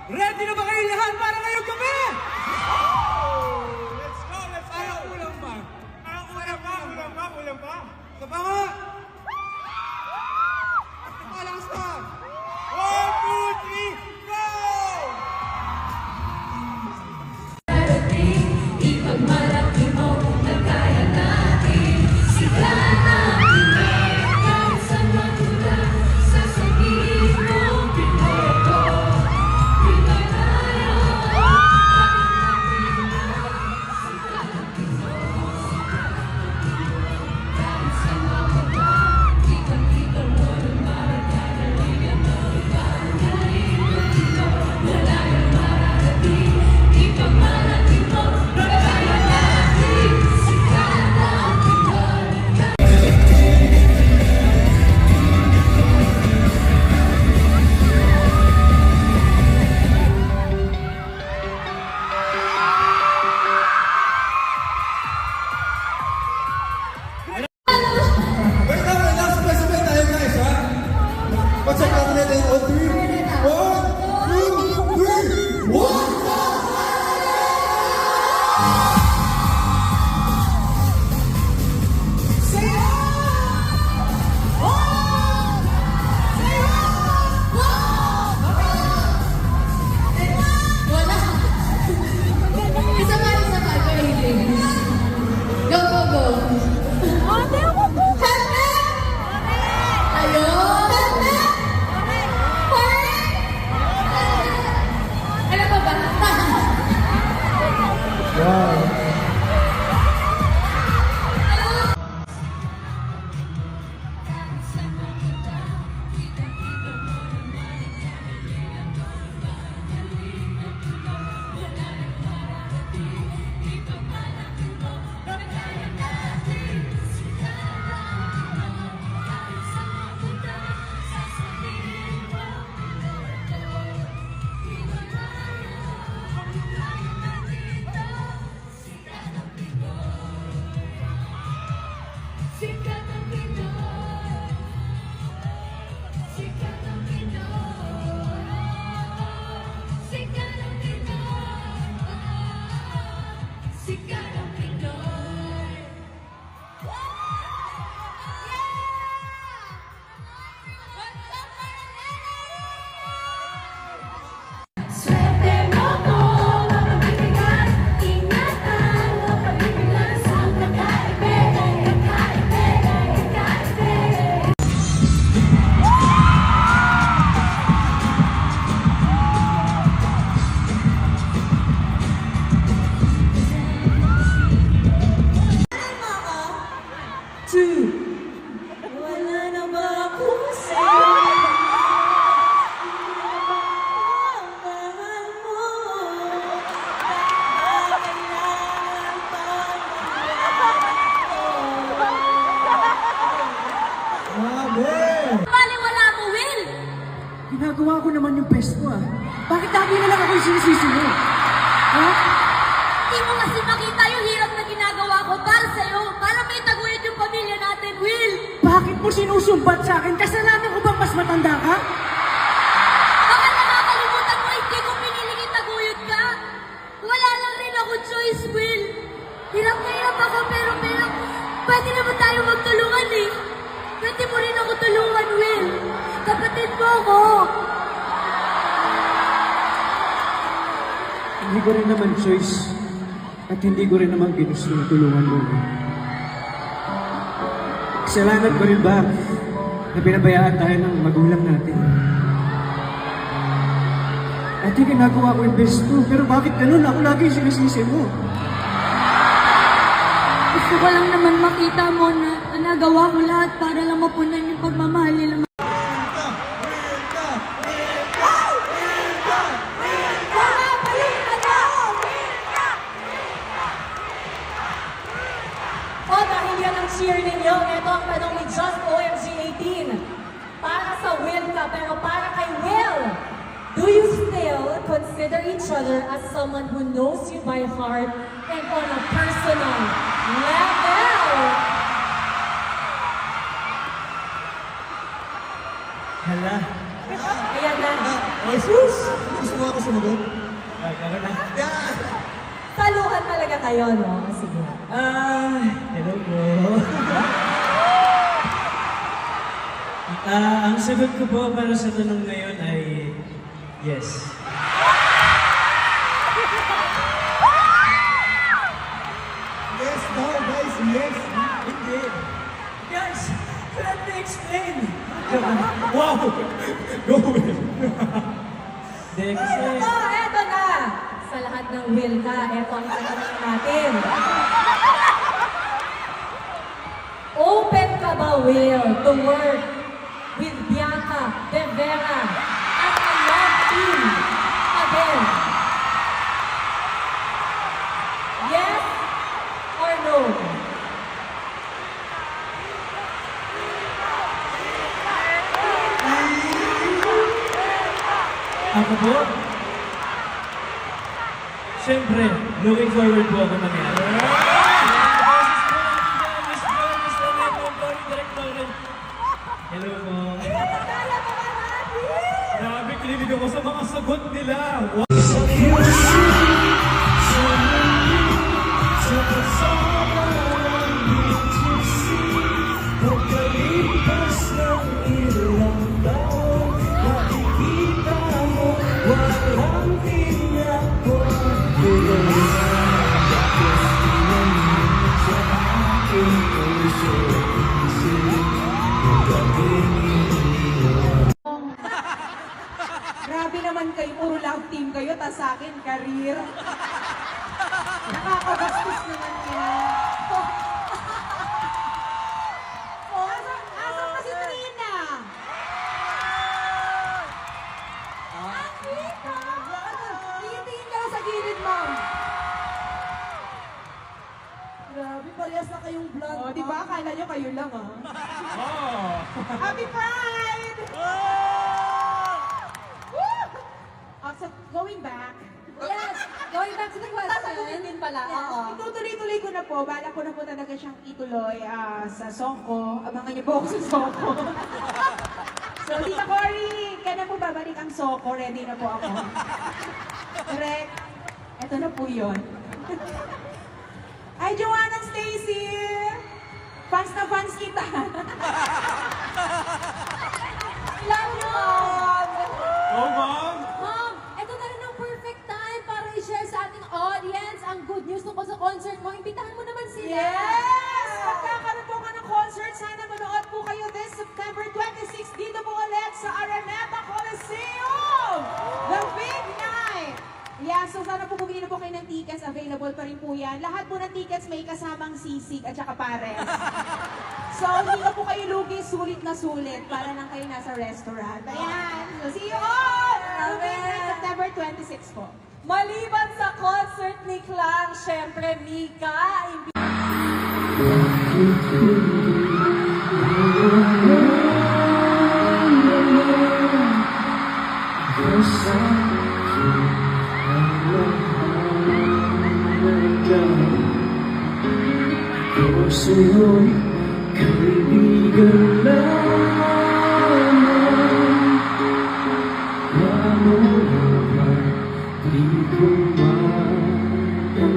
Ready na ba kayo lahat para ngayong gabi? Let's go, let's go! Parang kulang pa. Kulang pa! Sa pa nga! Malakas pa! 1, 2, 3, go! Ipagmalaki mo na kaya natin sigahan natin kahit sa magula sasabihin mo Pinoy ko, Pinoy tayo sigahan Pinoy kahit sa magula kita mo ng maragagaling ang pagkagaling ng Pinoy wala yung mararating ipagmalaki mo na kaya natin sigahan Pinoy. Wait lang, sabay-sabay tayo guys, ha? Pag-check natin natin all three. 1, 2, 3, 1! Wala. Isa pa, pwede. Go, go, go. Ate, ako po. Pepe! Ayun. Pepe! Correct! Ano pa ba? Wow! Sikat ang Pinoy. Sikat ang Pinoy. Sikat ang Pinoy. Sikat ang Pinoy. Swerte mo ko, mapagbibigan, ingatan, mapagbibigan sa kakaibig, kakaibig, kakaibig. Wala na ba akong sa'yo? Mahal mo. Kailangan Grabe! Baliwala mo, Will! Ginagawa ko naman yung best ko ah. Bakit lagi na lang ako yung sinisisi mo? Ha? Hindi mo kasi makita yung hirap na ginagawa ko para sa'yo, para may taguyod yung pamilya natin, Will! Bakit mo sinusumbat sa akin? Kasalanan ko bang mas matanda ka? Baka nakakalimutan mo, hindi ko piniling itaguyod ka. Wala lang rin ako choice, Will. Hirap na hirap ako, pero pwede naman tayo magtulungan eh. Pwede mo rin ako tulungan, Will. Kapatid mo ako. Hindi ko rin naman choice. At hindi ko rin naman ginusto yung tulungan mo. Kasalanan ko rin ba na pinabayaan tayo ng magulang natin? Ate, ginagawa ko yung best ko. Pero bakit ganun? Ako lagi yung sinisisi mo. Gusto ko lang naman makita mo na nagawa ko lahat para lang mapunan yung pagmamahal nila. O dahil yan ang cheer ninyo, ito ang tanong ni Just OMG 18. Para sa Will ka, pero para kay Will, do you still consider each other as someone who knows you by heart and on a personal level? Hala. Ayan na. Jesus! Gusto mo ako sumagot? Yan! Saluhan talaga kayo, no? Sige. Hello po. Ang sagot ko po para sa tanong ngayon ay yes. Yes, no, guys, yes. Hindi. Guys, let me explain. Wow! Go Will. Hindi, kasi... Eto na! Sa lahat ng will ka, eto ang tanong natin. Open ka ba, Will, to work with Bianca De Vera as a love team again? Yes or no? Ako po? Siyempre, looking forward po ako mangyari. Hello po. Grabe, kinilig ako sa mga sagot nila. Wow. Grabe naman kayo, puro love team kayo, tas sa akin, career. Nakakagastos naman yan. Asan pa si Trina? Tingin-tingin ka lang sa gilid mo. Grabe, parehas na kayong vlog. Oh, diba? Akala nyo kayo lang, ah. Happy Pride! So, going back. Yes, going back to the Sasagutin question. din pala. Oo. Itutuloy-tuloy ko na po. Balak ko na po talaga siyang ituloy sa Songko. Abangan niyo po ako sa Songko. So, Tita Cory, kailan po babalik ang Songko? Ready na po ako. Correct? Ito na po yun. Ay, Joanna Stacy! Fans na fans kita. Love you, Mom! Oh, Mom! Mom, ito na rin ang perfect time para i-share sa ating audience ang good news tungkol sa concert mo. Imbitahan mo naman sila. Yes! Magkakaroon po ka ng concert. Sana manood po kayo this September 26 dito po ulit sa Araneta Coliseum! The Big Night! Yeah, so sana po bumili na po kayo ng tickets. Available pa rin po yan. Lahat po ng tickets may kasamang sisig at saka pares. So, hindi na po kayo lugi, sulit na sulit para lang kayo nasa restaurant. Ayan! So, see you all! The Big Night, September 26 po. Maliban sa concert ni Clang, syempre, Mika, Sa'yo'y kaibigan lamang. Ano naman di ko matanggap.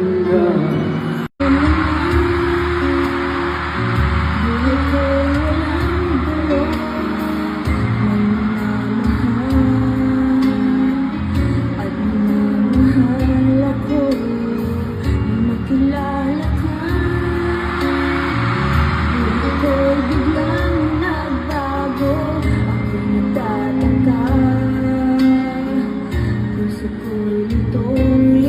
Di ko walang buo at minamahal ako na makilala ka. Ako'y biglang nagbago, ako'y nagtataka. Gusto ko'y itong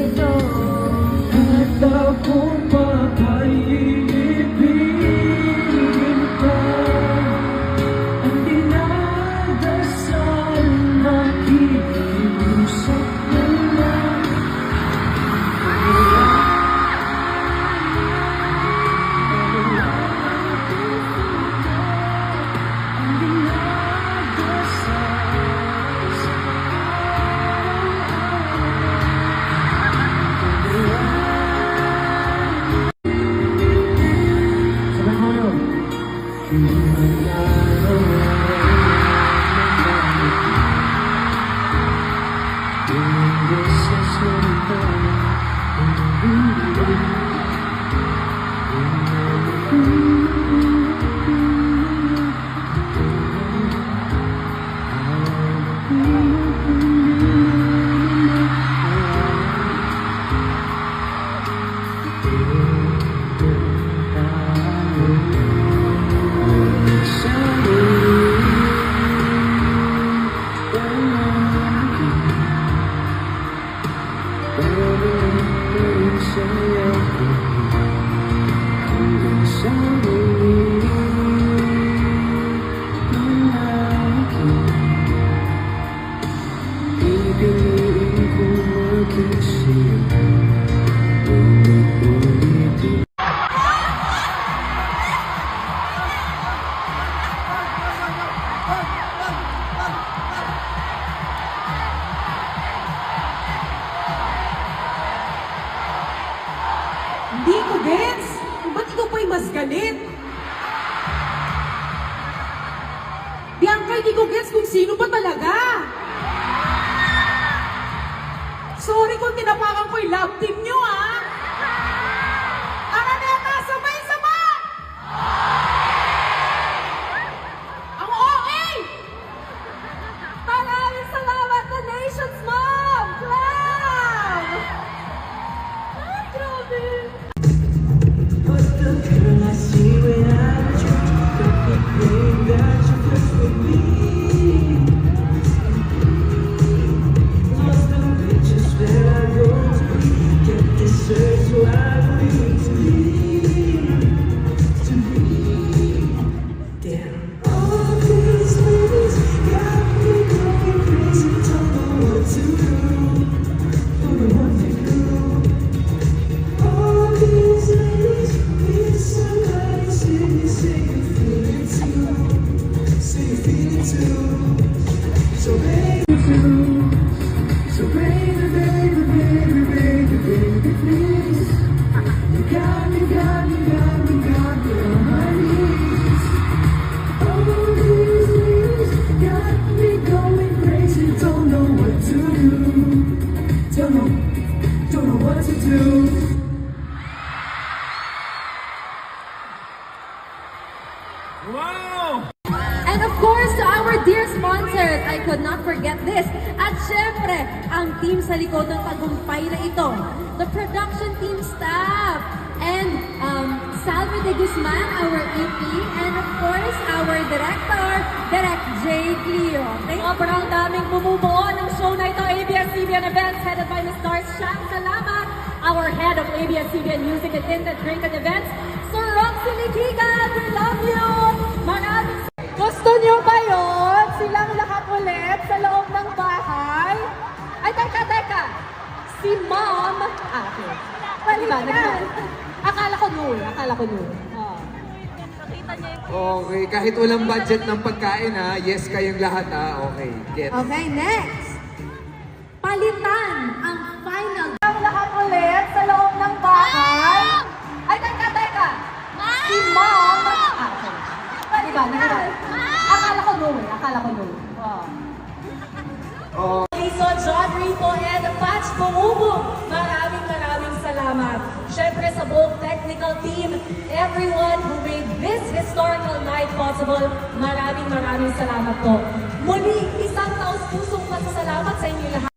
Hindi ko gets. Ba't ikaw pa'y mas galit? Bianca, hindi ko gets kung sino ba talaga. Sorry kung tinapakan ko yung love team nyo, ah. Araneta, sabay-sabay! Ang okay! Maraming salamat na Nations Mom! Clam! Ay, grabe! And of course, to our dear sponsors, I could not forget this. At syempre, ang team sa likod ng tagumpay na ito, the production team staff, and Salve de Guzman, our EP, and of course, our director, Direct J. Clio. Okay? Sobrang daming bumubuo ng show na ito, ABS-CBN Events, headed by Ms. Stars Shang Salamat, our head of ABS-CBN Music and Tinted Drink and Events, Sir Roxy Likigan, we love you! Maraming Gusto niyo ba yun? Silang lahat ulit sa loob ng bahay? Ay, teka. Si Mom. Okay. Naliban. Akala ko no. Oh. Okay, kahit walang budget ng pagkain ha, yes kayong lahat ha, okay, get. Okay, next. Palitan ang final. Silang lahat ulit sa loob ng bahay? Ay, teka. Si Mom. Okay. Naliban. Akala ko no. Oh. So, John Rico and Patch Bumubu, maraming salamat. Syempre sa buong technical team, everyone who made this historical night possible, maraming salamat po. Muli, isang taos-pusong pasasalamat sa inyo lahat.